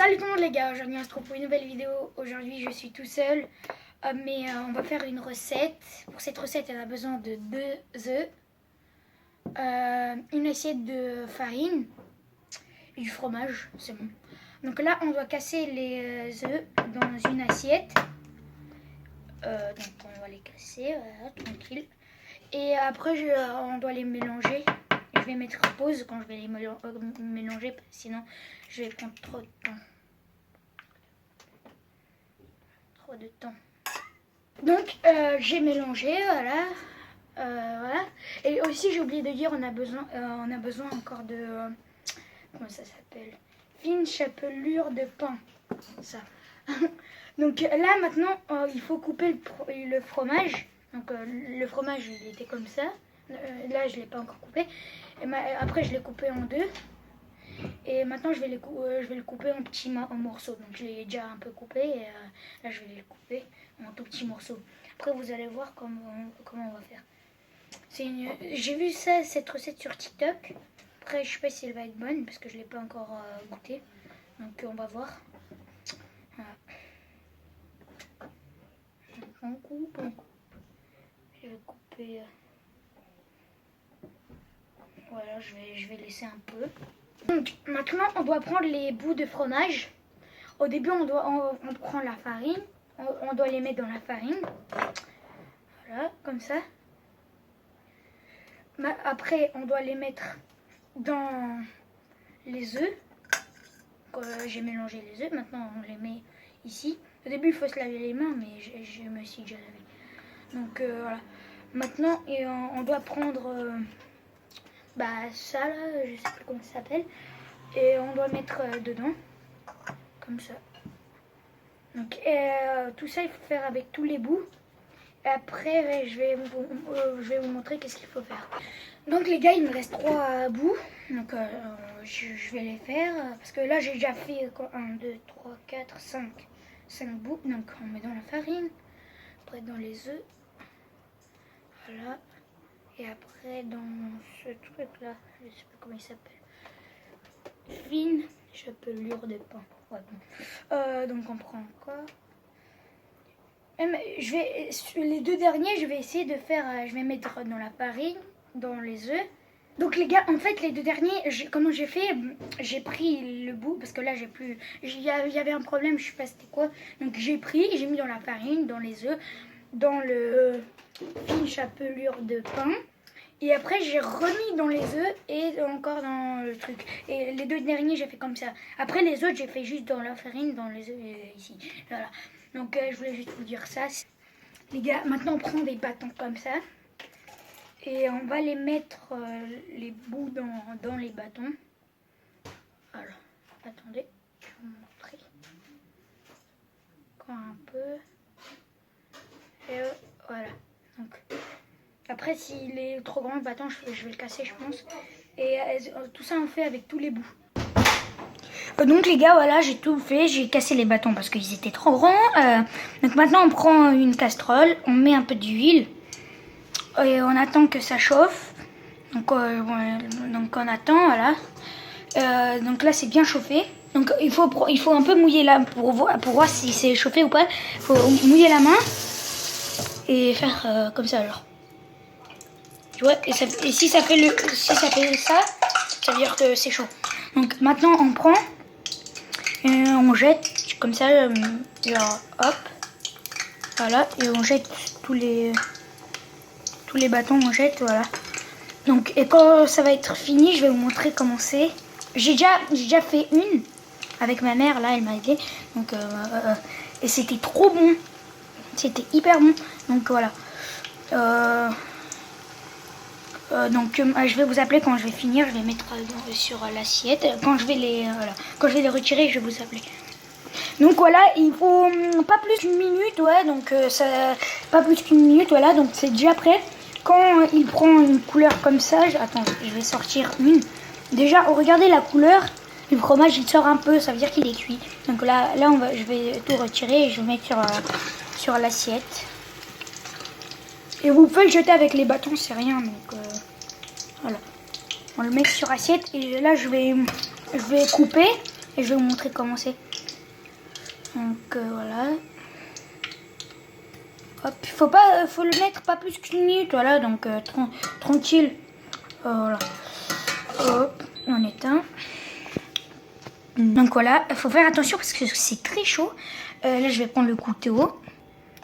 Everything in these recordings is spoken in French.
Salut tout le monde les gars, aujourd'hui on se retrouve pour une nouvelle vidéo. Aujourd'hui je suis tout seul, mais on va faire une recette. Pour cette recette elle a besoin de 2 œufs, une assiette de farine et du fromage, c'est bon. Donc là on doit casser les œufs dans une assiette. Donc on va les casser, voilà, tranquille. Et après on doit les mélanger. Je vais mettre pause quand je vais les mélanger, sinon je vais prendre trop de temps. De temps. Donc j'ai mélangé, voilà. Voilà. Et aussi j'ai oublié de dire, on a besoin encore de comment ça s'appelle, fine chapelure de pain, ça. Donc là maintenant il faut couper le fromage. Donc le fromage il était comme ça, là je l'ai pas encore coupé. Et après je l'ai coupé en deux. Et maintenant je vais le couper en petits morceaux. Donc je l'ai déjà un peu coupé et là je vais le couper en tout petits morceaux. Après vous allez voir comment on va faire. J'ai vu cette recette sur TikTok. Après je sais pas si elle va être bonne parce que je l'ai pas encore goûté. Donc on va voir. Voilà. On coupe. Je vais couper. Voilà, je vais laisser un peu. Donc maintenant on doit prendre les bouts de fromage. Au début on prend la farine, on doit les mettre dans la farine. Voilà, comme ça. Après on doit les mettre dans les œufs. J'ai mélangé les œufs, maintenant on les met ici. Au début il faut se laver les mains, mais je me suis déjà lavé. Donc voilà. Maintenant on doit prendre ça là, je sais plus comment ça s'appelle. Et on doit mettre dedans, comme ça. Donc tout ça il faut faire avec tous les bouts. Et après je vais vous montrer qu'est-ce qu'il faut faire. Donc les gars, il me reste 3 bouts. Donc je vais les faire. Parce que là j'ai déjà fait 1, 2, 3, 4, 5 bouts. Donc on met dans la farine. Après dans les œufs. Voilà. Et après dans ce truc là, je sais pas comment il s'appelle. Fine chapelure de pain. Ouais, bon. Donc on prend encore. Les 2 derniers, je vais essayer de faire. Je vais mettre dans la farine, dans les œufs. Donc les gars, en fait les 2 derniers, comment j'ai fait? J'ai pris le bout parce que là j'ai plus. Il y avait un problème, je sais pas c'était quoi. Donc j'ai mis dans la farine, dans les œufs, dans le fine chapelure de pain. Et après j'ai remis dans les œufs et encore dans le truc. Et les 2 derniers j'ai fait comme ça. Après les autres j'ai fait juste dans la farine, dans les œufs ici. Voilà. Donc je voulais juste vous dire ça. Les gars, maintenant on prend des bâtons comme ça. Et on va les mettre les bouts dans les bâtons. Voilà. Attendez, je vais vous montrer. Encore un peu. Et voilà. Donc après, s'il est trop grand le bâton, je vais le casser, je pense. Et tout ça, on fait avec tous les bouts. Donc les gars, voilà, j'ai tout fait. J'ai cassé les bâtons parce qu'ils étaient trop grands. Donc maintenant, on prend une casserole, on met un peu d'huile. Et on attend que ça chauffe. Donc on attend, voilà. Donc là, c'est bien chauffé. Donc il faut un peu mouiller là pour voir si c'est chauffé ou pas. Il faut mouiller la main et faire comme ça alors. Tu vois, et si ça fait ça, ça veut dire que c'est chaud. Donc maintenant on prend et on jette comme ça, là, hop, voilà, et on jette tous les bâtons, on jette, voilà. Donc et quand ça va être fini, je vais vous montrer comment c'est. J'ai déjà fait une avec ma mère, là elle m'a aidé. Donc et c'était trop bon, c'était hyper bon. Donc voilà. Donc je vais vous appeler quand je vais finir, je vais mettre sur l'assiette. Quand je vais les retirer, je vais vous appeler. Donc voilà, il faut pas plus d'une minute, ouais, donc pas plus qu'une minute, voilà, donc c'est déjà prêt. Quand il prend une couleur comme ça, attends, je vais sortir une. Déjà, regardez la couleur, le fromage il sort un peu, ça veut dire qu'il est cuit. Donc là je vais tout retirer et je vais mettre sur l'assiette. Et vous pouvez le jeter avec les bâtons, c'est rien. Donc voilà. On le met sur assiette et là je vais couper et je vais vous montrer comment c'est. Donc voilà. Hop, faut le mettre pas plus qu'une minute, voilà, donc tranquille. Voilà. Hop, on éteint. Donc voilà, il faut faire attention parce que c'est très chaud. Là, je vais prendre le couteau.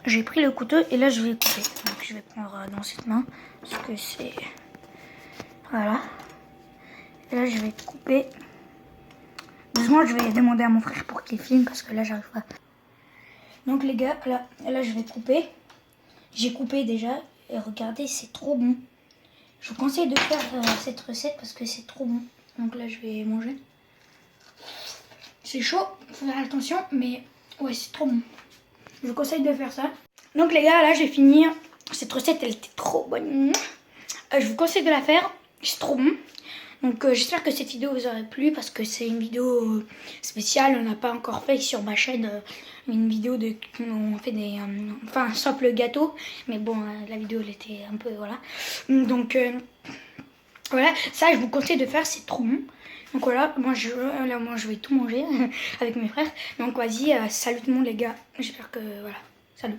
J'ai pris le couteau et là, je vais couper. Donc je vais prendre dans cette main parce que c'est... Voilà. Et là, je vais couper. Heureusement, je vais demander à mon frère pour qu'il filme parce que là, j'arrive pas. Donc les gars, là, je vais couper. J'ai coupé déjà et regardez, c'est trop bon. Je vous conseille de faire cette recette parce que c'est trop bon. Donc là, je vais manger. C'est chaud, faut faire attention, mais ouais, c'est trop bon. Je vous conseille de faire ça. Donc les gars, là, j'ai fini. Cette recette, elle était trop bonne. Je vous conseille de la faire, c'est trop bon. Donc j'espère que cette vidéo vous aura plu parce que c'est une vidéo spéciale. On n'a pas encore fait sur ma chaîne une vidéo de où on fait des enfin un simple gâteau, mais bon la vidéo elle était un peu voilà. Donc voilà, ça je vous conseille de faire, c'est trop bon. Donc voilà, moi je vais tout manger avec mes frères. Donc vas-y, salut tout le monde les gars. J'espère que voilà, salut.